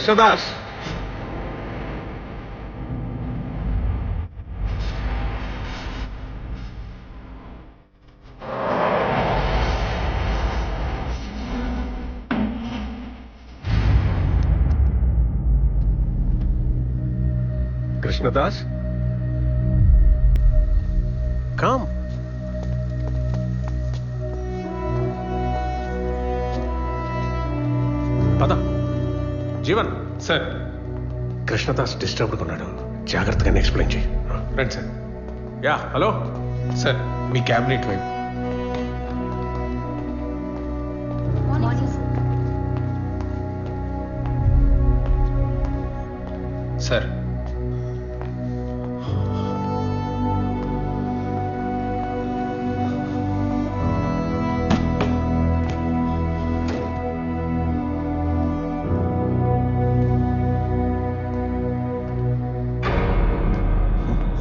Krishnadas Krishnadas come. పద. Jeevan sir. Krishnadas డిస్టర్బ్డ్గా ఉన్నాడు, జాగ్రత్తగా ఎక్స్ప్లెయిన్ చేయి. రండి సార్. యా హలో సార్ మీ క్యాబినెట్ వైపు. సార్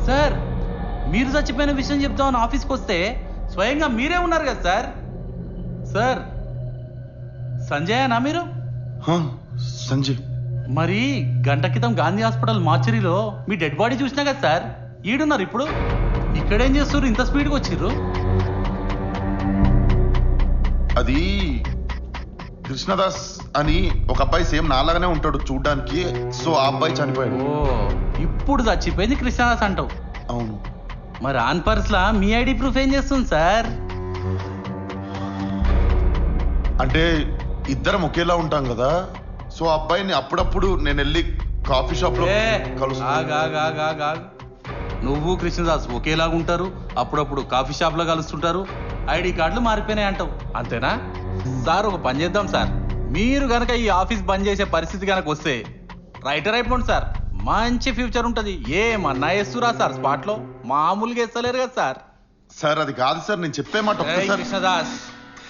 సార్ మీరు చచ్చిపోయిన విషయం చెప్తామని ఆఫీస్కి వస్తే స్వయంగా మీరే ఉన్నారు కదా సార్. సార్ సంజయేనా మీరు? సంజయ్. మరి గంట క్రితం గాంధీ హాస్పిటల్ మార్చరీలో మీ డెడ్ బాడీ చూసినా కదా సార్. ఈడున్నారు ఇప్పుడు. ఇక్కడేం చేస్తారు ఇంత స్పీడ్గా వచ్చిర్రు? అది కృష్ణదాస్ అని ఒక అబ్బాయి సేమ్ నాలాగానే ఉంటాడు చూడ్డానికి. సో ఆ అబ్బాయి చనిపోయాడు. ఓ ఇప్పుడు చచ్చిపోయింది కృష్ణదాస్ అంటావు. అవును. మరి ఆన్ పర్స్లా మీ ఐడి ప్రూఫ్ ఏం చేస్తుంది సార్? అంటే ఇద్దరం ఒకేలా ఉంటాం కదా. సో ఆ అబ్బాయిని అప్పుడప్పుడు నేను వెళ్ళి కాఫీ షాప్ లో కలుస్తాను. నువ్వు కృష్ణదాస్ ఒకేలాగా ఉంటారు, అప్పుడప్పుడు కాఫీ షాప్ లో కలుస్తుంటారు, ఐడి కార్డులు మారిపోయినాయి అంటావు, అంతేనా సార్? ఒక పని చేద్దాం సార్, మీరు గనక ఈ ఆఫీస్ బంద్ చేసే పరిస్థితి కనుక వస్తే రైటర్ అయిపోండి సార్, మంచి ఫ్యూచర్ ఉంటుంది. ఏమన్నా వేస్తురా సార్ స్పాట్ లో? మామూలుగా వేస్తలేరు కదా సార్. సార్ అది కాదు సార్, నేను చెప్పే మాట ఒక్కసారి. కృష్ణదాస్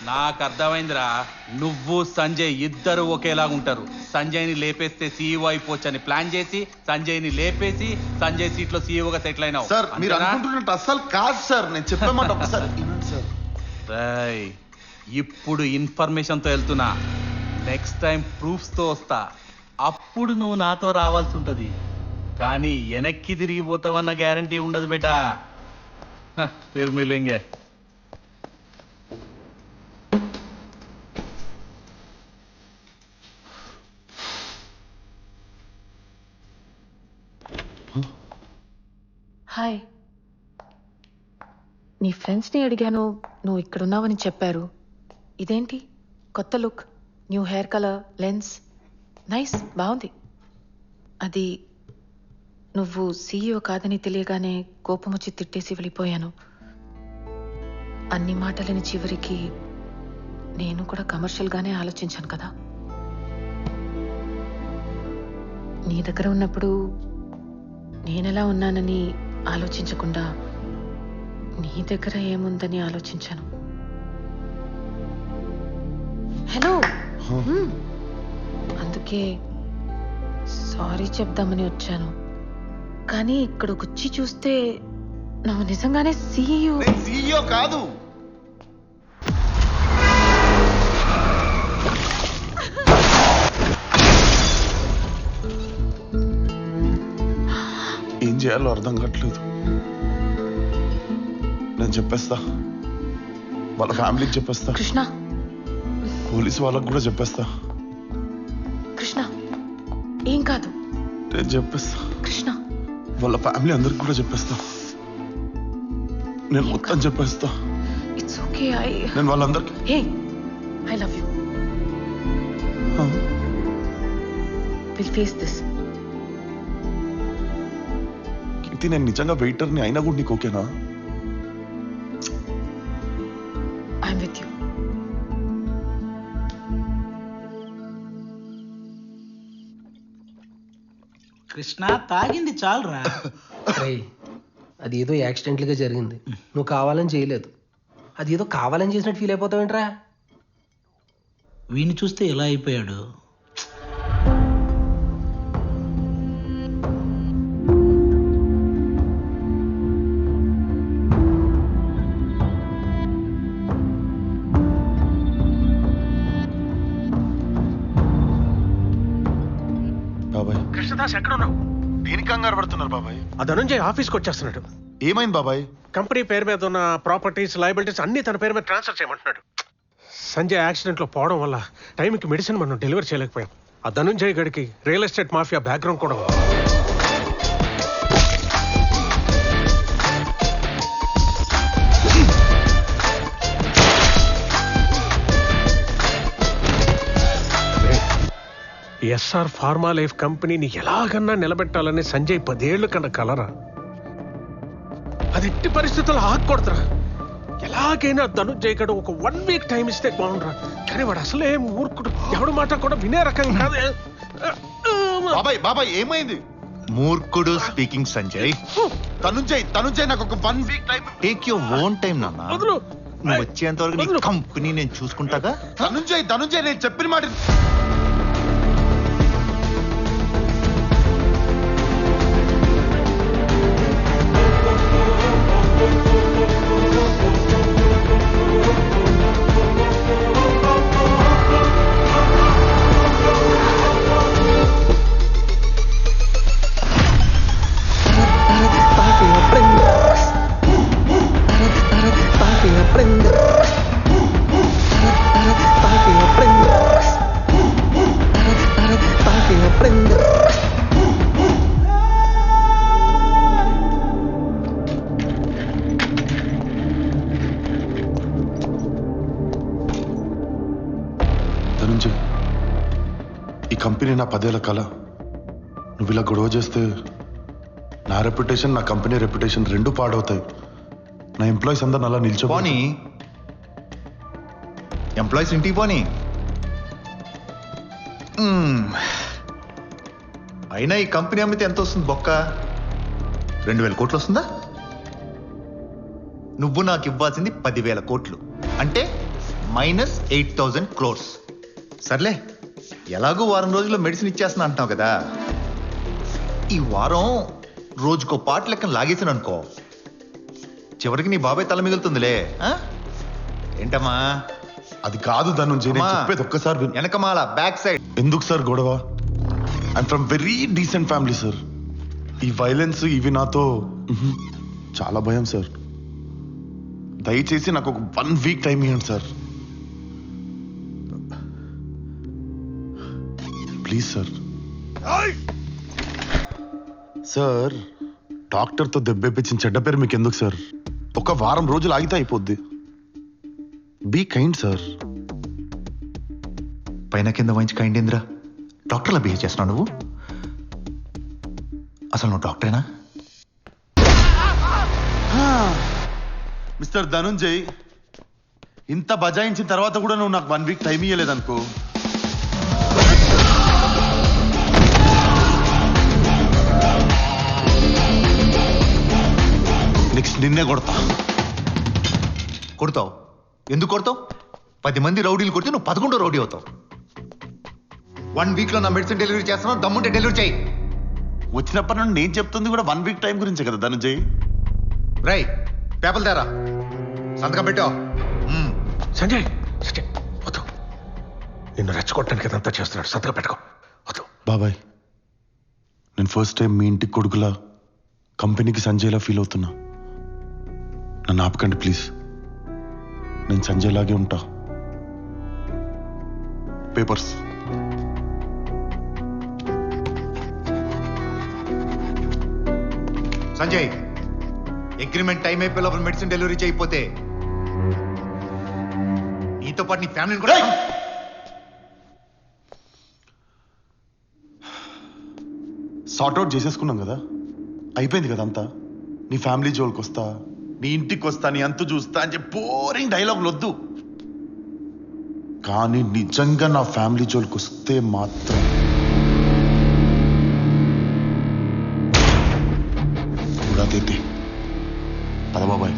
నాకు అర్థమైందిరా, నువ్వు సంజయ్ ఇద్దరు ఒకేలాగా ఉంటారు. సంజయ్ని లేపేస్తే సీఈఓ అయిపోవచ్చని ప్లాన్ చేసి సంజయ్ని లేపేసి సంజయ్ సీట్ లో సీఈఓగా సెటిల్ అయినావు. సార్ మీరు అనుకుంటున్నట్టు అస్సలు కాదు సార్, నేను చెప్పే మాట ఒక్కసారి వినండి సార్. ఇప్పుడు ఇన్ఫర్మేషన్ తో వెళ్తున్నా, నెక్స్ట్ టైం ప్రూఫ్స్ తో వస్తా, అప్పుడు నువ్వు నాతో రావాల్సి ఉంటది. కానీ వెనక్కి తిరిగిపోతావన్న గ్యారంటీ ఉండదు బేటా. ఫిర్ మిలేంగే. హాయ్. నీ ఫ్రెండ్స్ని అడిగాను, నువ్వు ఇక్కడున్నావని చెప్పారు. ఇదేంటి కొత్త look, new hair colour, lens, nice, బాగుంది. అది నువ్వు సీఈఓ కాదని తెలియగానే కోపం వచ్చి తిట్టేసి వెళ్ళిపోయాను. అన్ని మాటలని చివరికి నేను కూడా కమర్షియల్గానే ఆలోచించాను కదా. నీ దగ్గర ఉన్నప్పుడు నేనెలా ఉన్నానని ఆలోచించకుండా నీ దగ్గర ఏముందని ఆలోచించాను. హలో. అందుకే సారీ చెప్దామని వచ్చాను. కానీ ఇక్కడికి వచ్చి చూస్తే నువ్వు నిజంగానే సీఈఓ కాదు. ఏం చేయాలో అర్థం కావట్లేదు. నేను చెప్పేస్తా, వాళ్ళ ఫ్యామిలీకి చెప్పేస్తా, కృష్ణ, పోలీసు వాళ్ళకు కూడా చెప్పేస్తా. కృష్ణ ఏం కాదు, నేను చెప్పేస్తా. కృష్ణ వాళ్ళ ఫ్యామిలీ అందరికి కూడా చెప్పేస్తా. నేను మొత్తం చెప్పేస్తా. It's okay. నేను వాళ్ళందరికి hey, I love you. Will face this. Keerthi, నేను నిజంగా వెయిటర్ని అయినా కూడా నీకు ఓకేనా? I'm with you. కృష్ణ తాగింది చాలురా. అది ఏదో యాక్సిడెంట్గా జరిగింది, నువ్వు కావాలని చేయలేదు. అది ఏదో కావాలని చేసినట్టు ఫీల్ అయిపోతావేంట్రా? వీణ్ణి చూస్తే ఎలా అయిపోయాడు. కృష్ణదాస్ ఎక్కడున్నావు? దేనికి కంగారు పడుతున్నారు బాబాయ్? ఆ ధనుంజయ్ ఆఫీస్కి వచ్చేస్తున్నాడు. ఏమైంది బాబాయ్? కంపెనీ పేరు మీద ఉన్న ప్రాపర్టీస్, లయబిలిటీస్ అన్ని తన పేరు మీద ట్రాన్స్ఫర్ చేయమంటున్నాడు. సంజయ్ యాక్సిడెంట్ లో పోవడం వల్ల టైంకి మెడిసిన్ మనం డెలివరీ చేయలేకపోయాం. ఆ ధనుంజయ్ గడికి రియల్ ఎస్టేట్ మాఫియా బ్యాక్గ్రౌండ్ కూడా ఉంది. ఎస్ఆర్ ఫార్మా లైఫ్ కంపెనీని ఎలాగన్నా నిలబెట్టాలని సంజయ్ 10 ఏళ్ళు కన్నా కలరా. అది ఎట్టి పరిస్థితుల్లో ఆగకూడదురా. ఎలాగైనా ధనుంజయ్ గడు ఒక 1 వీక్ టైం ఇస్తే బాగుండ్రా. కానీ వాడు అసలే మూర్ఖుడు, ఎవడు మాట కూడా వినే రకం కాదు. బాబాయ్ బాబాయ్ ఏమైంది? మూర్ఖుడు స్పీకింగ్ సంజయ్. తనుంజయ్ నాకు ఒక 1 week time. Take your own time నాన్న. వదులు. నువ్వు వచ్చేంత వరకు నీ కంపెనీ నేను చూసుకుంటాగా. ధనుంజయ్ నేను చెప్పిన మాట. ధనుంజయ్, ఈ కంపెనీ నా 10 ఏళ్ల కళ. నువ్వు ఇలా గొడవ చేస్తే నా రెప్యుటేషన్, నా కంపెనీ రెప్యుటేషన్ రెండు పాడవుతాయి. నా ఎంప్లాయీస్ అందరిని అలా నిల్చో. పోనీ ఎంప్లాయీస్ ఇంటికి పోనీ. అయినా ఈ కంపెనీ అమ్మితే ఎంత వస్తుంది బొక్క? 2000 కోట్లు వస్తుందా? నువ్వు నాకు ఇవ్వాల్సింది 10,000 కోట్లు, అంటే -8,000 crores. సర్లే, ఎలాగో వారం రోజుల్లో మెడిసిన్ ఇచ్చేస్తున్నా అంటున్నావు కదా. ఈ వారం రోజుకో పాట లెక్కన లాగేసాను అనుకో, చివరికి నీ బాబాయ్ తల మిగులుతుందిలే. ఏంటమ్మా? అది కాదు ధనుంజయ్, నేను అమ్మా, చెప్పేది ఒక్కసారి విను. వెనకమాల బ్యాక్ సైడ్. ఎందుకు సార్ గొడవ? I'm from very decent family sir. ఈ వైలెన్స్ ఇవి నాతో చాలా భయం సార్. దయచేసి నాకు ఒక 1 వీక్ టైం ఇవ్వండి సార్, ప్లీజ్ సార్. సార్, డాక్టర్తో దెబ్బేపించిన చెడ్డ పేరు మీకు ఎందుకు సార్? ఒక వారం రోజులు ఆగితే అయిపోద్ది. Be kind sir. పైన కింద వాయించి కైండేంద్రా, డాక్టర్లా బిహేవ్ చేస్తున్నావు నువ్వు. అసలు నువ్వు డాక్టరేనా? మిస్టర్ ధనుంజయ్, ఇంత బజాయించిన తర్వాత కూడా నువ్వు నాకు 1 వీక్ టైం ఇవ్వలేదనుకో, నెక్స్ట్ నిన్నే కొడతా. కొడతావు? ఎందుకు కొడతావు? 10 మంది రౌడీలు కొడితే నువ్వు 11 రౌడీ అవుతావు. 1 వీక్లో నా మెడిసిన్ డెలివరీ చేస్తున్నావు, దమ్ముంటే డెలివరీ చేయి. వచ్చినప్పటి నుండి నేను చెప్తుంది కూడా 1 వీక్ టైం గురించే కదా ధనుంజయ్. రై, పేపర్లు తేరా, సంతకం పెట్టావు. సంజయ్ సంజయ్ వద్దు, నిన్ను రెచ్చగొట్టడానికి ఇదంతా చేస్తున్నాడు. సంతకం పెట్టుకో, వద్దు. బాబాయ్, నేను ఫస్ట్ టైం మీ ఇంటికి కొడుకులా కంపెనీకి సంజయ్లా ఫీల్ అవుతున్నా. నన్ను ఆపకండి ప్లీజ్. నేను సంజయ్ లాగే ఉంటా. పేపర్స్. సంజయ్, అగ్రిమెంట్ టైం అయిపోయే లోపల మెడిసిన్ డెలివరీ చేయకపోతే నీతో పాటు నీ ఫ్యామిలీని కూడా సార్ట్అవుట్ చేసేసుకున్నాం కదా, అయిపోయింది కదా అంతా. నీ ఫ్యామిలీ జోలికి వస్తా, నీ ఇంటికి వస్తా, నీ అంతు చూస్తా అని చెప్పి బోరింగ్ డైలాగులు వద్దు. కానీ నిజంగా నా ఫ్యామిలీ జోలికి వస్తే మాత్రం కూడా పద బాబాయ్.